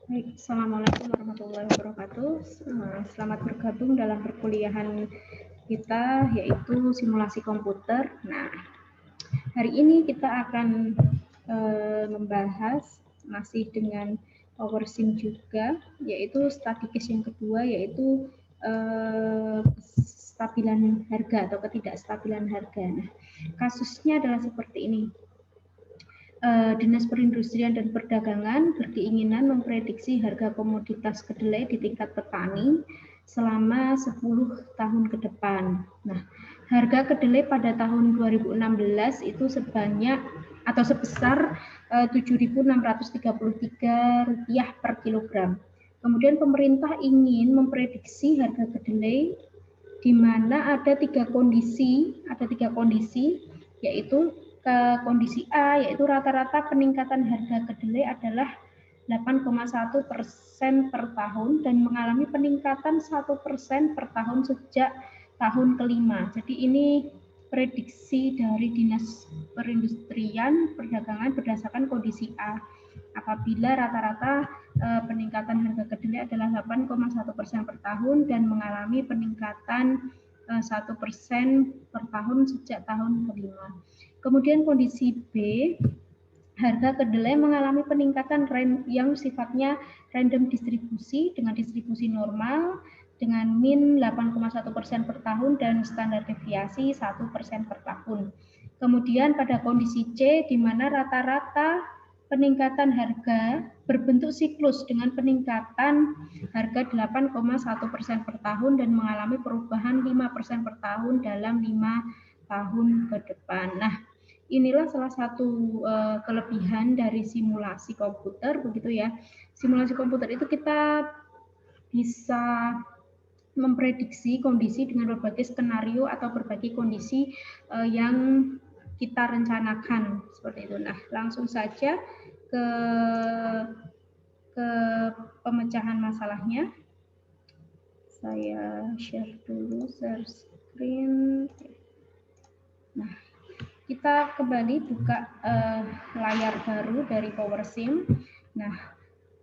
Baik, Assalamualaikum warahmatullahi wabarakatuh. Selamat bergabung dalam perkuliahan kita yaitu simulasi komputer. Nah, hari ini kita akan membahas masih dengan PowerSim juga, yaitu studi case yang kedua yaitu kestabilan harga atau ketidakstabilan harga. Nah, kasusnya adalah seperti ini. Dinas Perindustrian dan Perdagangan berkeinginan memprediksi harga komoditas kedelai di tingkat petani selama 10 tahun ke depan. Nah, harga kedelai pada tahun 2016 itu sebanyak atau sebesar Rp7.633 per kilogram. Kemudian pemerintah ingin memprediksi harga kedelai di mana ada tiga kondisi, yaitu kondisi A, yaitu rata-rata peningkatan harga kedelai adalah 8,1% per tahun dan mengalami peningkatan 1% per tahun sejak tahun kelima. Jadi ini prediksi dari Dinas Perindustrian Perdagangan berdasarkan kondisi A. Apabila rata-rata peningkatan harga kedelai adalah 8,1% per tahun dan mengalami peningkatan 1% per tahun sejak tahun kelima. Kemudian kondisi B, harga kedelai mengalami peningkatan yang sifatnya random distribusi dengan distribusi normal dengan min 8,1% per tahun dan standar deviasi 1% per tahun. Kemudian pada kondisi C, di mana rata-rata peningkatan harga berbentuk siklus dengan peningkatan harga 8,1% per tahun dan mengalami perubahan 5% per tahun dalam 5 tahun ke depan. Nah, inilah salah satu kelebihan dari simulasi komputer, begitu ya. Simulasi komputer itu kita bisa memprediksi kondisi dengan berbagai skenario atau berbagai kondisi yang kita rencanakan seperti itu. Nah, langsung saja ke pemecahan masalahnya. Saya share dulu, share screen. Nah, kita kembali buka layar baru dari PowerSim. Nah,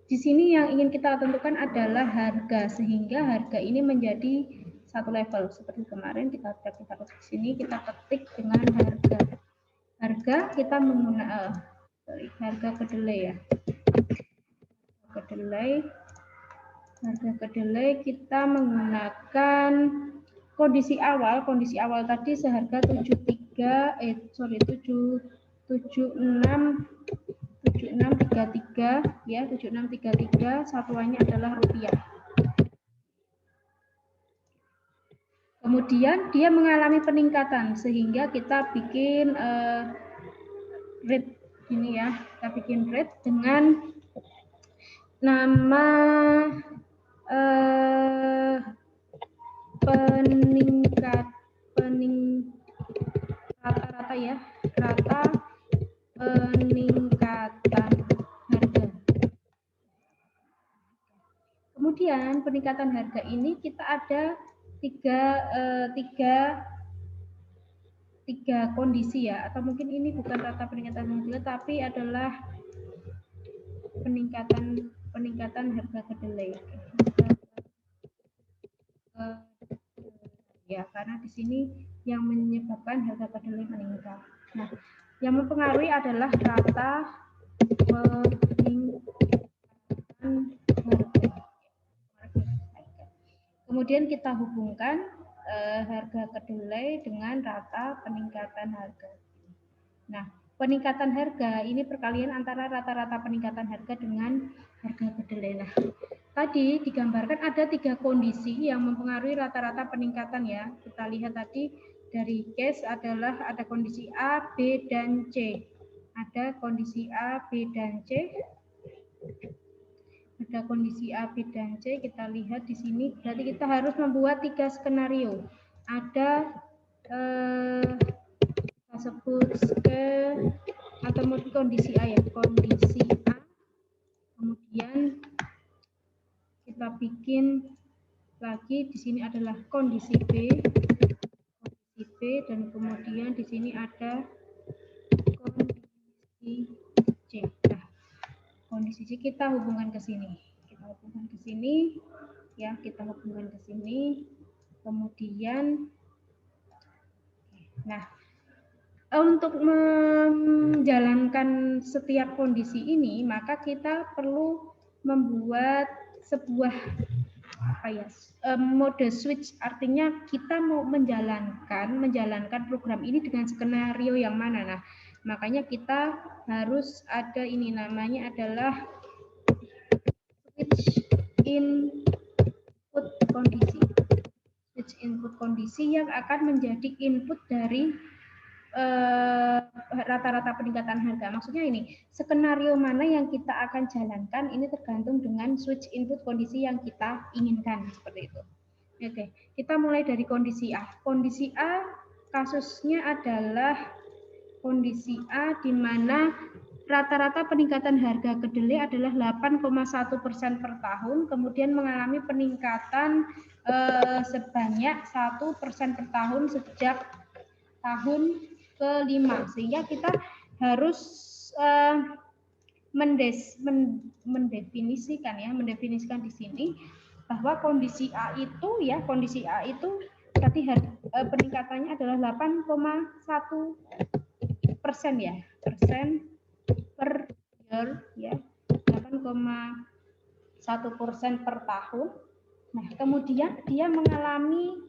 di sini yang ingin kita tentukan adalah harga, sehingga harga ini menjadi satu level. Seperti kemarin kita ketik di sini, kita ketik dengan harga. Harga kita menggunakan harga kedelai ya. Harga kedelai kita menggunakan kondisi awal tadi seharga 7633 ya, 7633, satuannya adalah rupiah. Kemudian dia mengalami peningkatan sehingga kita bikin rate ini ya, kita bikin rate dengan nama rata-rata ya, rata peningkatan harga. Kemudian peningkatan harga ini kita ada tiga kondisi ya, atau mungkin ini bukan rata peningkatan harga tapi adalah peningkatan harga kedelai. Ya, karena di sini yang menyebabkan harga kedelai meningkat. Nah, yang mempengaruhi adalah rata peningkatan harga. Kemudian kita hubungkan harga kedelai dengan rata peningkatan harga. Nah, peningkatan harga ini perkalian antara rata-rata peningkatan harga dengan harga kedelai. Nah, tadi digambarkan ada tiga kondisi yang mempengaruhi rata-rata peningkatan ya. Kita lihat tadi dari case adalah ada kondisi A, B, dan C. Ada kondisi A, B, dan C. Ada kondisi A, B, dan C. Kita lihat di sini. Berarti kita harus membuat tiga skenario. Ada kita sebut atau mungkin kondisi A ya, kondisi A. Kemudian kita bikin lagi di sini adalah kondisi B, dan kemudian di sini ada kondisi C. Nah, kondisi C kita hubungkan ke sini. hubungkan ke sini, ya kita hubungkan ke sini. Kemudian, nah untuk menjalankan setiap kondisi ini, maka kita perlu membuat sebuah mode switch, artinya kita mau menjalankan program ini dengan skenario yang mana. Nah, makanya kita harus ada ini namanya adalah switch input kondisi. Switch input kondisi yang akan menjadi input dari rata-rata peningkatan harga. Maksudnya ini, skenario mana yang kita akan jalankan ini tergantung dengan switch input kondisi yang kita inginkan, seperti itu. Oke, kita mulai dari kondisi A. Kondisi A kasusnya adalah kondisi A di mana rata-rata peningkatan harga kedelai adalah 8,1% per tahun, kemudian mengalami peningkatan sebanyak 1% per tahun sejak tahun kelima, sehingga kita harus mendefinisikan di sini bahwa kondisi A itu berarti peningkatannya adalah 8,1% ya, persen per year ya, 8,1% per tahun. Nah, kemudian dia mengalami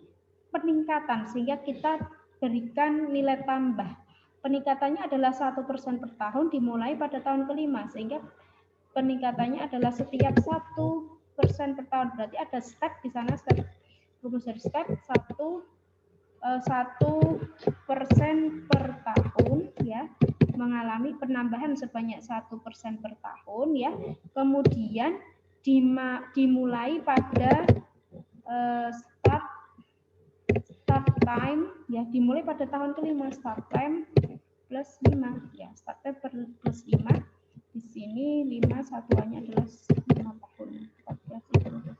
peningkatan sehingga kita berikan nilai tambah. Peningkatannya adalah 1% per tahun dimulai pada tahun kelima, sehingga peningkatannya adalah setiap 1% per tahun. Berarti ada step di sana, rumus dari step 1% per tahun ya, mengalami penambahan sebanyak 1% per tahun ya. Kemudian dimulai pada start time ya, dimulai pada tahun kelima, start time plus 5 ya, start time plus 5. Di sini 5 satuannya adalah 5 tahun, 14 itu.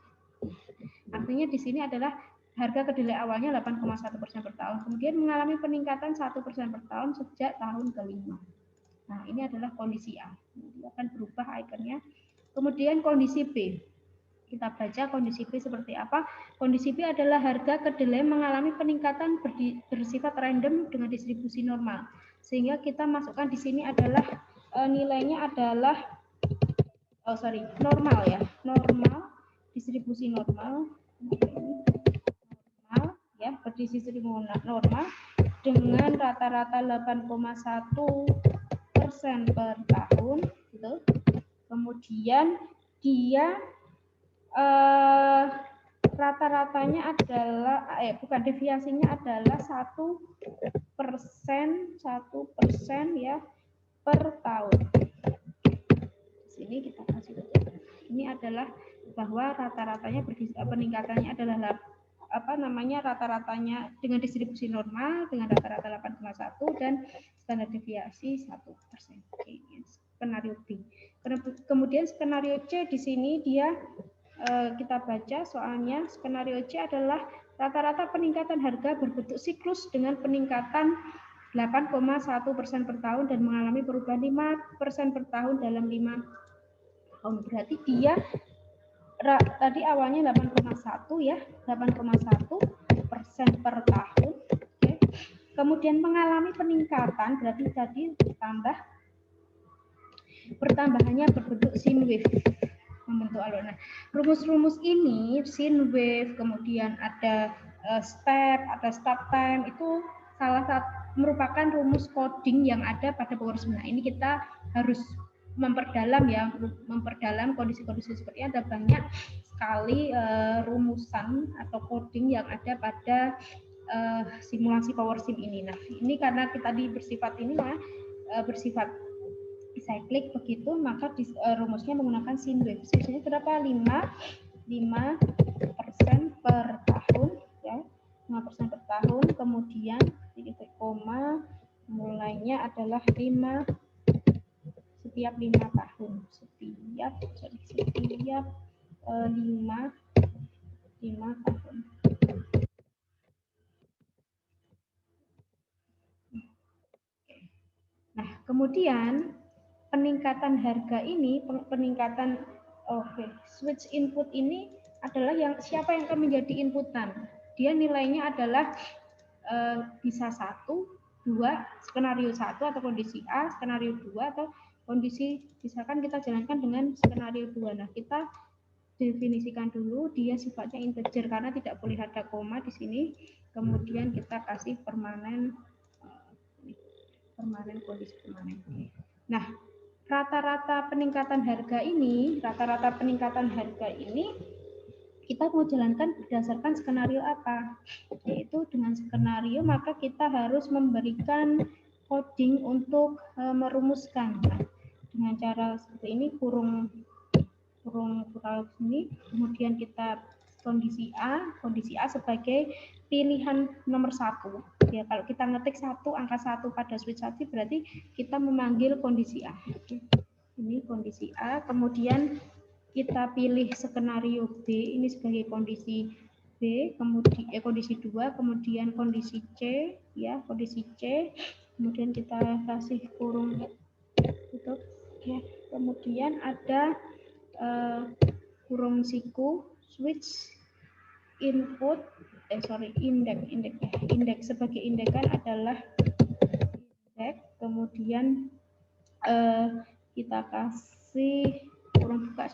Artinya di sini adalah harga kedelai awalnya 8,1% per tahun, kemudian mengalami peningkatan 1% per tahun sejak tahun kelima. Nah, ini adalah kondisi A. Ini akan berubah ikonnya. Kemudian kondisi B. Kita baca kondisi B seperti apa. Kondisi B adalah harga kedelai mengalami peningkatan bersifat random dengan distribusi normal. Sehingga kita masukkan di sini adalah nilainya adalah normal ya. Normal, distribusi normal. Normal ya, berdistribusi normal dengan rata-rata 8,1% per tahun gitu. Kemudian dia rata-ratanya adalah deviasinya adalah 1% ya per tahun. Di sini kita kasih ini adalah bahwa rata-ratanya peningkatannya adalah rata-ratanya dengan distribusi normal dengan rata-rata 8,1 dan standar deviasi 1%. Oke, skenario B. Kemudian skenario C di sini dia kita baca soalnya. Skenario C adalah rata-rata peningkatan harga berbentuk siklus dengan peningkatan 8,1% per tahun dan mengalami perubahan 5% per tahun dalam 5 tahun. Berarti dia tadi awalnya 8,1 ya, 8,1% per tahun. Oke. Kemudian mengalami peningkatan, berarti tadi pertambahannya berbentuk sine wave, membentuk alur. Nah, rumus-rumus ini sine wave, kemudian ada step, ada start time, itu salah satu merupakan rumus coding yang ada pada PowerShell. Nah, ini kita harus memperdalam ya, memperdalam kondisi-kondisi seperti ini. Ada banyak sekali rumusan atau coding yang ada pada simulasi PowerShell ini. Nah, ini karena kita bersifat bersifat cyclic begitu, maka rumusnya menggunakan sine wave. Sine berapa? 5% per tahun ya. 5% per tahun, kemudian titik koma mulainya adalah 5 setiap 5 tahun. Setiap 5 tahun. Nah, kemudian peningkatan harga ini, peningkatan Oke, switch input ini adalah siapa yang akan menjadi inputan. Dia nilainya adalah bisa 1, 2, skenario 1 atau kondisi A, skenario 2 atau kondisi misalkan kita jalankan dengan skenario 2. Nah, kita definisikan dulu dia sifatnya integer karena tidak boleh ada koma di sini. Kemudian kita kasih permanen kondisi permanen. Nah, rata-rata peningkatan harga ini kita mau jalankan berdasarkan skenario apa? Yaitu dengan skenario maka kita harus memberikan coding untuk merumuskan. Nah, dengan cara seperti ini kurung ini, kemudian kita kondisi A sebagai pilihan nomor 1. Ya, kalau kita ngetik angka 1 pada switch 1 berarti kita memanggil kondisi A. Ini kondisi A, kemudian kita pilih skenario B ini sebagai kondisi B, kemudian kondisi 2, kemudian kondisi C, ya, kondisi C, kemudian kita kasih kurung tutup, ya. Kemudian ada kurung siku switch input indeks sebagai indekan adalah indeks, kemudian kita kasih kurung buka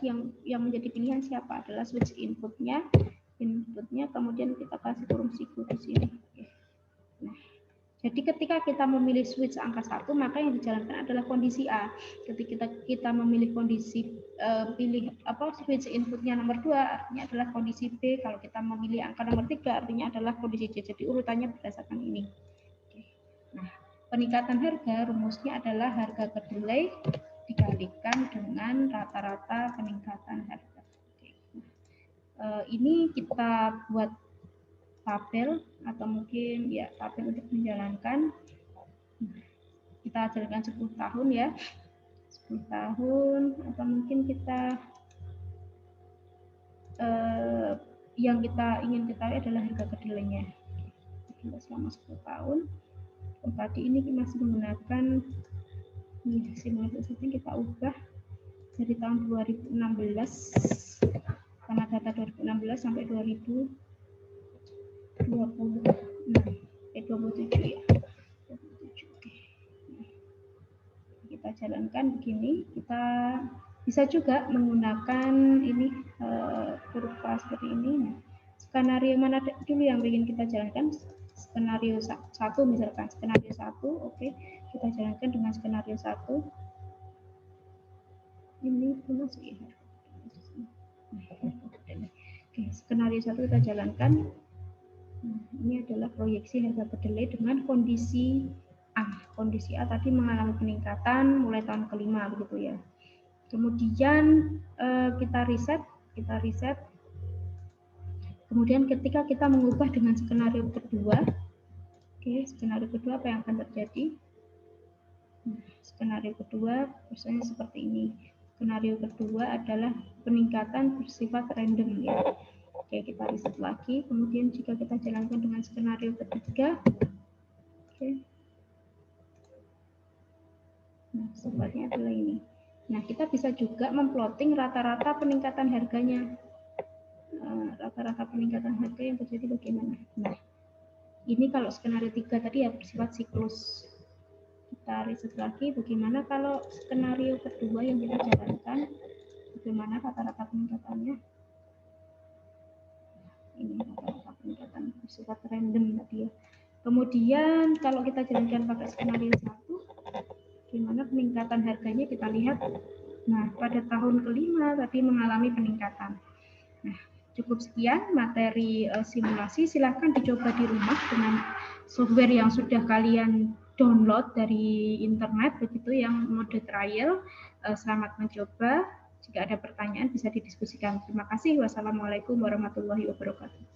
yang menjadi pilihan siapa adalah switch inputnya, kemudian kita kasih kurung siku di sini. Nah, jadi ketika kita memilih switch angka 1 maka yang dijalankan adalah kondisi A. Ketika kita memilih kondisi switch inputnya nomor 2 artinya adalah kondisi B. Kalau kita memilih angka nomor 3 artinya adalah kondisi C. Jadi urutannya berdasarkan ini. Nah, peningkatan harga rumusnya adalah harga kedelai dikalikan dengan rata-rata peningkatan harga. Ini kita buat tabel atau mungkin ya tabel untuk menjalankan. Kita jalankan 10 tahun ya. 10 tahun atau mungkin kita yang kita ingin ketahui adalah harga kedelainya. Kita selama 10 tahun. Tadi ini masih menggunakan simulasi setting, kita ubah dari tahun 2016 karena data 2016 sampai 2027 ya. Kita jalankan begini. Kita bisa juga menggunakan ini kurva seperti ini. Nah, skenario mana dulu yang ingin kita jalankan? Skenario 1 misalkan, skenario 1, oke. Kita jalankan dengan skenario 1. Ini masuk ya. Oke, skenario 1 kita jalankan. Nah, ini adalah proyeksi harga kedelai dengan kondisi A. Kondisi A tadi mengalami peningkatan mulai tahun kelima begitu ya. Kemudian kita riset. Kemudian ketika kita mengubah dengan skenario kedua, skenario kedua apa yang akan terjadi? Nah, skenario kedua misalnya seperti ini. Skenario kedua adalah peningkatan bersifat random ya. Oke, kita riset lagi. Kemudian jika kita jalankan dengan skenario ketiga, nah sifatnya adalah ini. Nah, kita bisa juga memplotting rata-rata peningkatan harganya. Rata-rata peningkatan harga yang terjadi bagaimana? Nah, ini kalau skenario 3 tadi ya bersifat siklus. Kita riset lagi bagaimana kalau skenario kedua yang kita jalankan, bagaimana rata-rata peningkatannya. Ini rata-rata peningkatan bersifat random tadi ya. Kemudian kalau kita jalankan pakai skenario 1, bagaimana peningkatan harganya kita lihat. Nah, pada tahun kelima tadi mengalami peningkatan. Nah, cukup sekian materi simulasi. Silahkan dicoba di rumah dengan software yang sudah kalian download dari internet, begitu yang mode trial. Selamat mencoba. Jika ada pertanyaan bisa didiskusikan. Terima kasih. Wassalamualaikum warahmatullahi wabarakatuh.